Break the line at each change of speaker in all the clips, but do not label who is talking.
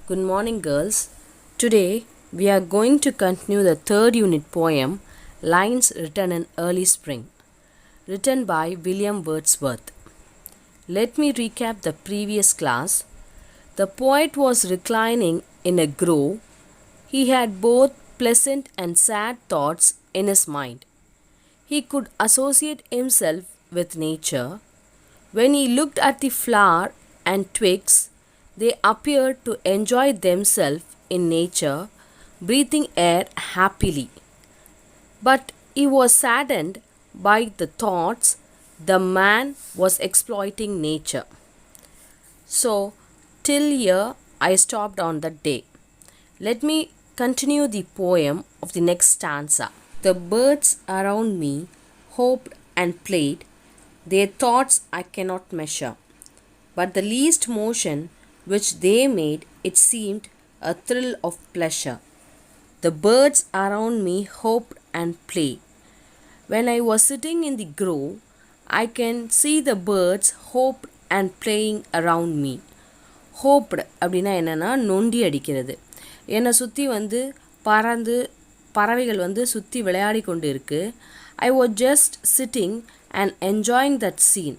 Good morning, girls. Today we are going to continue the third unit poem, Lines Written in Early Spring, written by William Wordsworth. Let me recap the previous class. The poet was reclining in a grove. He had both pleasant and sad thoughts in his mind. He could associate himself with nature. When he looked at the flower and twigs, they appeared to enjoy themselves in nature, breathing air happily. But he was saddened by the thoughts the man was exploiting nature. So, till here I stopped on that day. Let me continue the poem of the next stanza. The birds around me hoped and played, their thoughts I cannot measure, but the least motion which they made, it seemed a thrill of pleasure. The birds around me hoped and played. When I was sitting in the grove, I can see the birds hoped and playing around me. Hoped அப்படின்னா என்னென்னா நொண்டி அடிக்கிறது. என்னை சுற்றி பறவைகள் சுற்றி விளையாடி கொண்டு இருக்கு. I was just sitting and enjoying that scene.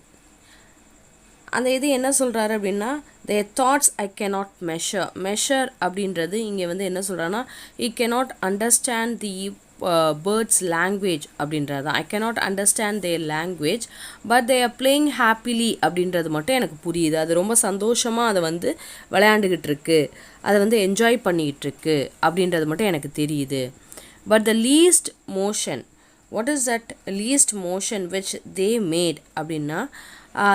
அந்த இது என்ன சொல்கிறாரு அப்படின்னா, their thoughts I cannot measure அப்படின்றது இங்கே என்ன சொல்கிறான்னா, he cannot understand the birds language அப்படின்றது. I cannot understand their language but they are playing happily அப்படின்றது மட்டும் எனக்கு புரியுது. அது ரொம்ப சந்தோஷமாக அதை விளையாண்டுக்கிட்டு இருக்கு, அதை என்ஜாய் பண்ணிக்கிட்டு இருக்கு அப்படின்றது மட்டும் எனக்கு தெரியுது. But the least motion, what is that least motion which they made அப்படின்னா,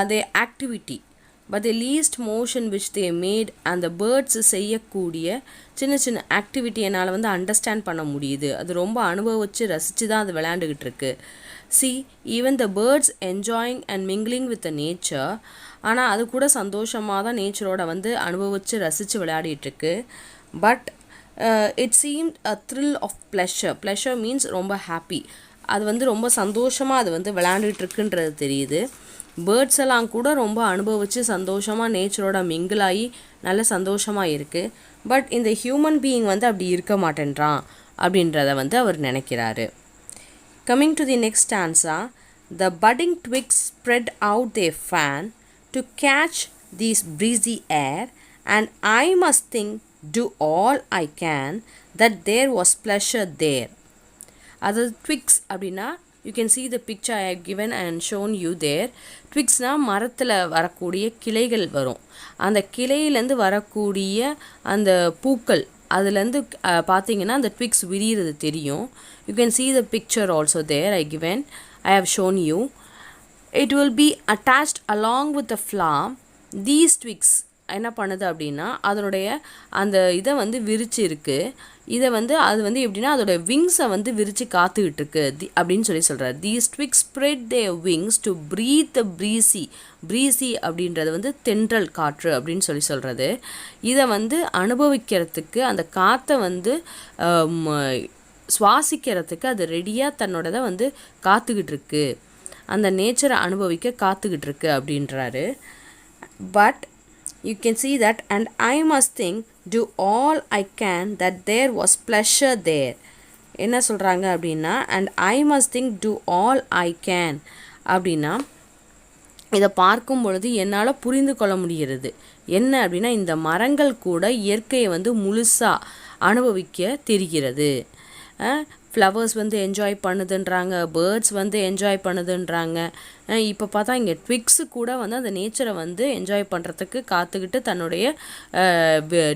their activity, but the least motion which they made, and the birds செய்யக்கூடிய சின்ன சின்ன ஆக்டிவிட்டி என்னால் அண்டர்ஸ்டாண்ட் பண்ண முடியுது. அது ரொம்ப அனுபவித்து ரசித்து தான் அது விளையாண்டுக்கிட்டு இருக்கு. See, even the birds enjoying and mingling with the nature, ஆனால் அது கூட சந்தோஷமாக தான் நேச்சரோட அனுபவித்து ரசித்து விளையாடிட்டு இருக்கு. But it seemed a thrill of pleasure means ரொம்ப ஹாப்பி. அது ரொம்ப சந்தோஷமாக அது விளையாண்டுட்டு இருக்குன்றது தெரியுது. பேர்ட்ஸ் எல்லாம் கூட ரொம்ப அனுபவித்து சந்தோஷமாக நேச்சரோட மிங்கிளாகி நல்ல சந்தோஷமாக இருக்குது. பட் இந்த ஹியூமன் பீயிங் அப்படி இருக்க மாட்டேன்றான் அப்படின்றத அவர் நினைக்கிறாரு. Coming to the next stanza, the budding twigs spread out their fan to catch this breezy air, and I must think, do all I can, that there was pleasure there. அதாவது twigs அப்படின்னா, you can see the picture I have given and shown you there. twigsனால் மரத்தில் வரக்கூடிய கிளைகள் வரும். அந்த கிளையிலேருந்து வரக்கூடிய அந்த பூக்கள் அதுலேருந்து பார்த்தீங்கன்னா அந்த twigs விரிகிறது தெரியும். You can see the picture also there I have shown you. It will be attached along with the flower. These twigs என்ன பண்ணுது அப்படின்னா, அதனுடைய அந்த இதை விரிச்சு இருக்குது. இதை அது எப்படின்னா அதோட விங்ஸை விரித்து காத்துக்கிட்டு இருக்கு அப்படின்னு சொல்கிறார். These twigs spread their wings to breathe the breezy அப்படின்றது தென்றல் காற்று அப்படின்னு சொல்கிறது. இதை அனுபவிக்கிறதுக்கு அந்த காற்றை சுவாசிக்கிறதுக்கு அது ரெடியாக தன்னோடதை காத்துக்கிட்டு இருக்கு, அந்த நேச்சரை அனுபவிக்க காத்துக்கிட்டு இருக்கு அப்படின்றாரு. But you can see that, and I must think, do all I can, that there was pleasure there. என்ன சொல்கிறாங்க அப்படின்னா, and I must think, do all I can அப்படின்னா, இதை பார்க்கும் பொழுது என்னால் புரிந்து கொள்ள முடிகிறது. என்ன அப்படின்னா, இந்த மரங்கள் கூட இயற்கையை முழுசாக அனுபவிக்க தெரிகிறது. ஃப்ளவர்ஸ் என்ஜாய் பண்ணுதுன்றாங்க, பேர்ட்ஸ் என்ஜாய் பண்ணுதுன்றாங்க. இப்போ பார்த்தா இங்கே ட்விக்ஸு கூட அந்த நேச்சரை என்ஜாய் பண்ணுறதுக்கு காத்துக்கிட்டு தன்னுடைய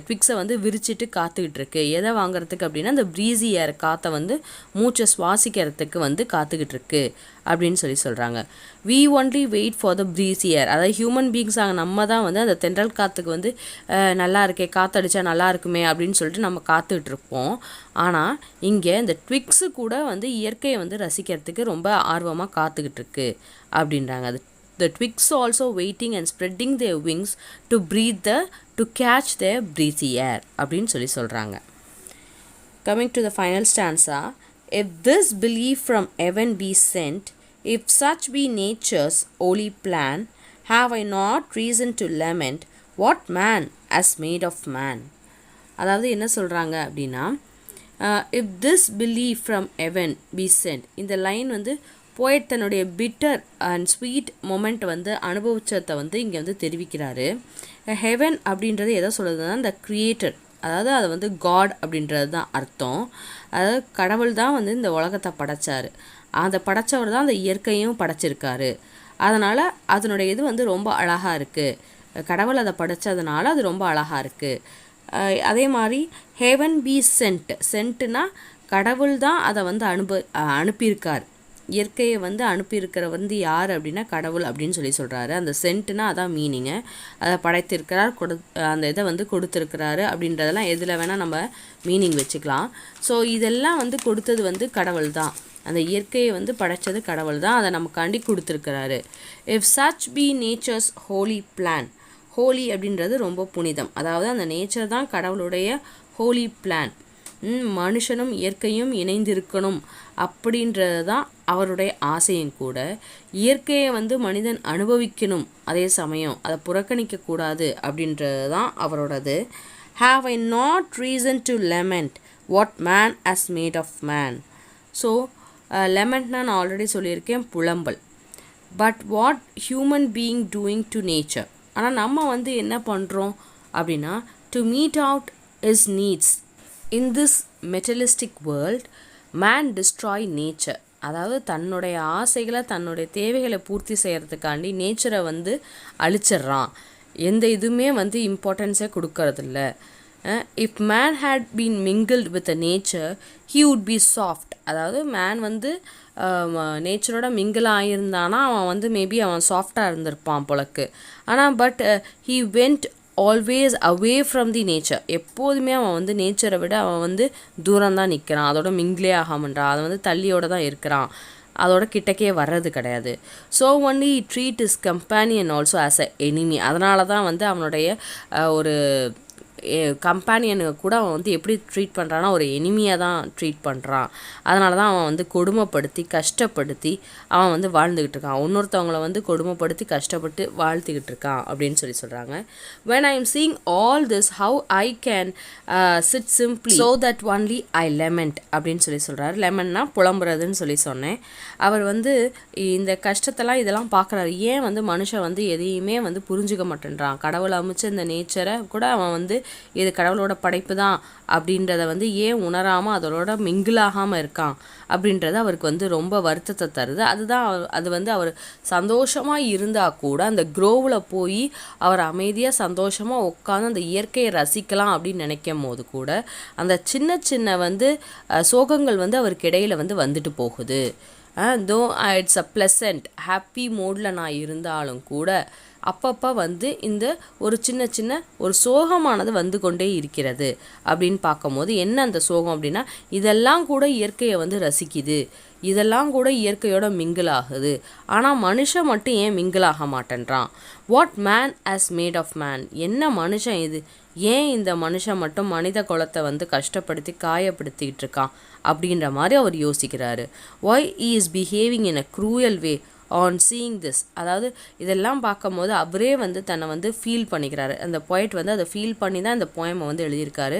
ட்விக்ஸை விரிச்சிட்டு காத்துக்கிட்டு இருக்கு. எதை வாங்குறதுக்கு அப்படின்னா, அந்த ப்ரீஸி ஏர் காற்றை மூச்சை சுவாசிக்கிறதுக்கு காத்துக்கிட்டு இருக்கு அப்படின்னு சொல்கிறாங்க. we only wait for the breezy air. அதாவது ஹியூமன் பீங்ஸாக நம்ம தான் அந்த தென்றல் காற்றுக்கு நல்லா இருக்கே, காற்றடிச்சா நல்லா இருக்குமே அப்படின்னு சொல்லிட்டு நம்ம காத்துக்கிட்டு இருப்போம். ஆனால் இங்கே இந்த ட்விக்ஸு கூட இயற்கையை ரசிக்கிறதுக்கு ரொம்ப ஆர்வமாக காத்துக்கிட்டு இருக்கு அப்படின்றாங்க. அது the twigs also waiting and spreading their wings to catch their breezy air அப்படின்னு சொல்கிறாங்க. Coming to the final stanza, if this belief from heaven be sent, if such be nature's holy plan, have I not reason to lament what man has made of man? அதாவது என்ன சொல்கிறாங்க அப்படின்னா, if this believe from heaven be sent, இந்த line வந்து poet தன்னுடைய bitter and sweet moment வந்து அனுபவிச்சதை வந்து இங்கே வந்து தெரிவிக்கிறாரு. ஹெவன் அப்படின்றது எதை சொல்கிறதுனா இந்த கிரியேட்டர், அதாவது அது வந்து காட் அப்படின்றது தான் அர்த்தம். அதாவது கடவுள் தான் வந்து இந்த உலகத்தை படைச்சார், அந்த படைச்சவர் தான் அந்த இயற்கையும் படைச்சிருக்காரு. அதனால் அதனுடைய இது வந்து ரொம்ப அழகாக இருக்குது, கடவுள் அதை படைச்சதுனால அது ரொம்ப அழகாக இருக்குது. அதே மாதிரி ஹெவன் பி சென்ட், சென்ட்னா கடவுள் தான் அதை வந்து அனுப்பியிருக்கார், இயற்கையை வந்து அனுப்பியிருக்கிற வந்து யார் அப்படின்னா கடவுள் அப்படின்னு சொல்கிறாரு. அந்த சென்ட்னா அதான் மீனிங்கு, அதை படைத்திருக்கிறார், அந்த இதை வந்து கொடுத்துருக்கிறாரு அப்படின்றதெல்லாம் எதில் வேணால் நம்ம மீனிங் வச்சுக்கலாம். ஸோ இதெல்லாம் வந்து கொடுத்தது வந்து கடவுள் தான், அந்த இயற்கையை வந்து படைச்சது கடவுள் தான், அதை நமக்காண்டி கொடுத்துருக்கிறாரு. If such be nature's holy plan, holy அப்படின்றது ரொம்ப புனிதம், அதாவது அந்த நேச்சர் தான் கடவுளுடைய ஹோலி பிளான். மனுஷனும் இயற்கையும் இணைந்திருக்கணும் அப்படின்றது தான் அவருடைய ஆசையும் கூட. இயற்கையை வந்து மனிதன் அனுபவிக்கணும், அதே சமயம் அதை புறக்கணிக்கக்கூடாது அப்படின்றது தான் அவரோடது. Have I not reason to lament what man has made of man. So லெமெண்ட்னா நான் ஆல்ரெடி சொல்லியிருக்கேன், புலம்பல். But what human being doing to nature, ஆனால் நம்ம வந்து என்ன பண்ணுறோம் அப்படின்னா, to meet out his needs in this materialistic world man destroy nature, அதாவது தன்னுடைய ஆசைகளை தன்னுடைய தேவைகளை பூர்த்தி செய்கிறதுக்காண்டி நேச்சரை வந்து அழிச்சிட்றான், எந்த இதுவுமே வந்து இம்பார்ட்டன்ஸே கொடுக்கறதில்ல. If man had been mingled with a nature he would be soft, அதாவது மேன் வந்து நேச்சரோட மிங்கிள் ஆகியிருந்தானா அவன் வந்து மேபி அவன் சாஃப்டாக இருந்திருப்பான் போலக்கு. ஆனால் but he went always away from the nature, எப்போதுமே அவன் வந்து நேச்சரை விட அவன் வந்து தூரம் தான் நிற்கிறான், அதோட மிங்கிளே ஆகாமன்றான், அதை வந்து தள்ளியோடு தான் இருக்கிறான், அதோட கிட்டக்கே வர்றது கிடையாது. So only treat is companion also as a enemy, அதனால தான் வந்து அவனுடைய ஒரு கம்பேனியனுக்கு கூட அவன் வந்து எப்படி ட்ரீட் பண்ணுறான்னா ஒரு எனிமியாக தான் ட்ரீட் பண்ணுறான். அதனால தான் அவன் வந்து கொடுமைப்படுத்தி கஷ்டப்படுத்தி அவன் வந்து வாழ்ந்துக்கிட்டு இருக்கான், இன்னொருத்தவங்களை வந்து கொடுமைப்படுத்தி கஷ்டப்பட்டு வாழ்த்துக்கிட்டு இருக்கான் அப்படின்னு சொல்கிறாங்க. when I am seeing all this how I can sit simply so that only I lament அப்படின்னு சொல்கிறாரு. லெமன்னா புலம்புறதுன்னு சொன்னேன். அவர் வந்து இந்த கஷ்டத்தெல்லாம் இதெல்லாம் பார்க்குறாரு, ஏன் வந்து மனுஷன் வந்து எதையுமே வந்து புரிஞ்சுக்க மாட்டேன்றான், கடவுள் அமைச்ச இந்த நேச்சரை கூட அவன் வந்து இது கடவுளோட படைப்பு தான் அப்படின்றத வந்து ஏன் உணராமல் அதோட மிங்கிளாகாமல் இருக்கான் அப்படின்றது அவருக்கு வந்து ரொம்ப வருத்தத்தை தருது. அதுதான் அது வந்து அவர் சந்தோஷமாக இருந்தால் கூட அந்த க்ரோவில் போய் அவர் அமைதியாக சந்தோஷமாக உட்காந்து அந்த இயற்கையை ரசிக்கலாம் அப்படின்னு நினைக்கும் போது கூட அந்த சின்ன சின்ன வந்து சோகங்கள் வந்து அவருக்கு இடையில வந்து வந்துட்டு போகுது. தோ இட்ஸ் அ ப்ளசண்ட் ஹாப்பி மோடில் நான் இருந்தாலும் கூட அப்பப்போ வந்து இந்த ஒரு சின்ன சின்ன ஒரு சோகமானது வந்து கொண்டே இருக்கிறது அப்படின்னு பார்க்கும்போது என்ன அந்த சோகம் அப்படின்னா, இதெல்லாம் கூட இயற்கையை வந்து ரசிக்குது, இதெல்லாம் கூட இயற்கையோட மிங்கிள் ஆகுது, ஆனால் மனுஷன் மட்டும் ஏன் மிங்கிள் ஆக மாட்டேன்றான். What man has made of man, என்ன மனுஷன் இது, ஏன் இந்த மனுஷன் மட்டும் மனித குலத்தை வந்து கஷ்டப்படுத்தி காயப்படுத்திக்கிட்டு இருக்கான் அப்படின்ற மாதிரி அவர் யோசிக்கிறாரு. why he is behaving in a cruel way on seeing this, அதாவது இதெல்லாம் பார்க்கும்போது அவரே வந்து தன்னை வந்து ஃபீல் பண்ணிக்கிறாரு. அந்த போய்ட் வந்து அதை ஃபீல் பண்ணி தான் இந்த போயமை வந்து எழுதியிருக்காரு.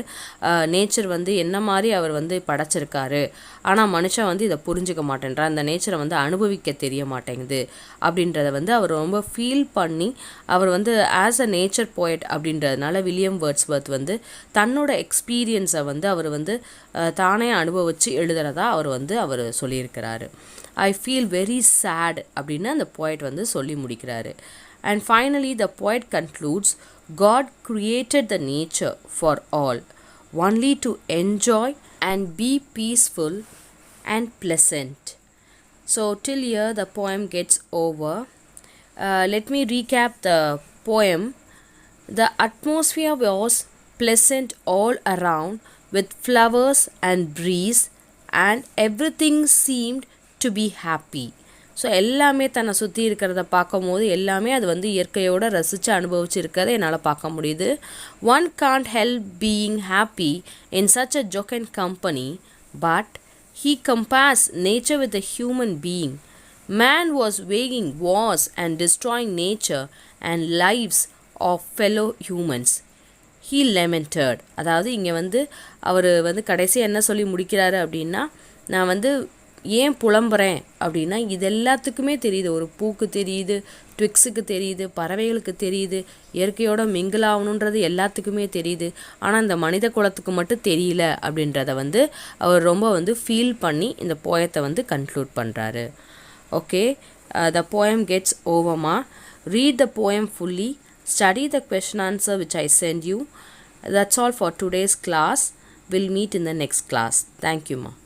நேச்சர் வந்து என்ன மாதிரி அவர் வந்து படைச்சிருக்காரு, ஆனால் மனுஷன் வந்து இதை புரிஞ்சுக்க மாட்டேன்றான், அந்த நேச்சரை வந்து அனுபவிக்க தெரிய மாட்டேங்குது அப்படின்றத வந்து அவர் ரொம்ப ஃபீல் பண்ணி அவர் வந்து ஆஸ் அ நேச்சர் போயட் அப்படின்றதுனால வில்லியம் வேர்ட்ஸ்வர்த் வந்து தன்னோட எக்ஸ்பீரியன்ஸை வந்து அவர் வந்து தானே அனுபவித்து எழுதுறதா அவர் சொல்லியிருக்கிறாரு. ஐ ஃபீல் வெரி சேட் அப்படின்னு அந்த போய்ட் வந்து சொல்லி முடிக்கிறாரு. And finally the poet concludes, God created the nature for all only to enjoy and be peaceful and pleasant. So till here the poem gets over. Let me recap the poem. The atmosphere was pleasant all around with flowers and breeze and everything seemed to be happy. So எல்லாமே தன்னை சுற்றி இருக்கிறத பார்க்கும் போது எல்லாமே அது வந்து இயற்கையோடு ரசித்து அனுபவிச்சு இருக்கிறத என்னால் பார்க்க முடியுது. One can't help being happy in such a jocund company, but he compares nature with a human being. Man was waging wars and destroying nature and lives of fellow humans. he lamented. அதாவது இங்கே வந்து அவர் வந்து கடைசியாக என்ன சொல்லி முடிக்கிறாரு அப்படின்னா, நான் வந்து ஏன் புலம்புறேன் அப்படின்னா, இது எல்லாத்துக்குமே தெரியுது. ஒரு பூக்கு தெரியுது, ட்விக்ஸுக்கு தெரியுது, பறவைகளுக்கு தெரியுது, இயற்கையோட மிங்கிள் ஆகணுன்றது எல்லாத்துக்குமே தெரியுது. ஆனால் இந்த மனித குலத்துக்கு மட்டும் தெரியல அப்படின்றத வந்து அவர் ரொம்ப வந்து ஃபீல் பண்ணி இந்த போயத்தை வந்து கன்க்ளூட் பண்ணுறாரு. Okay, the poem gets over ma. Read the poem fully, study the question answer which I send you. That's all for today's class. We'll meet in the next class. Thank you ma.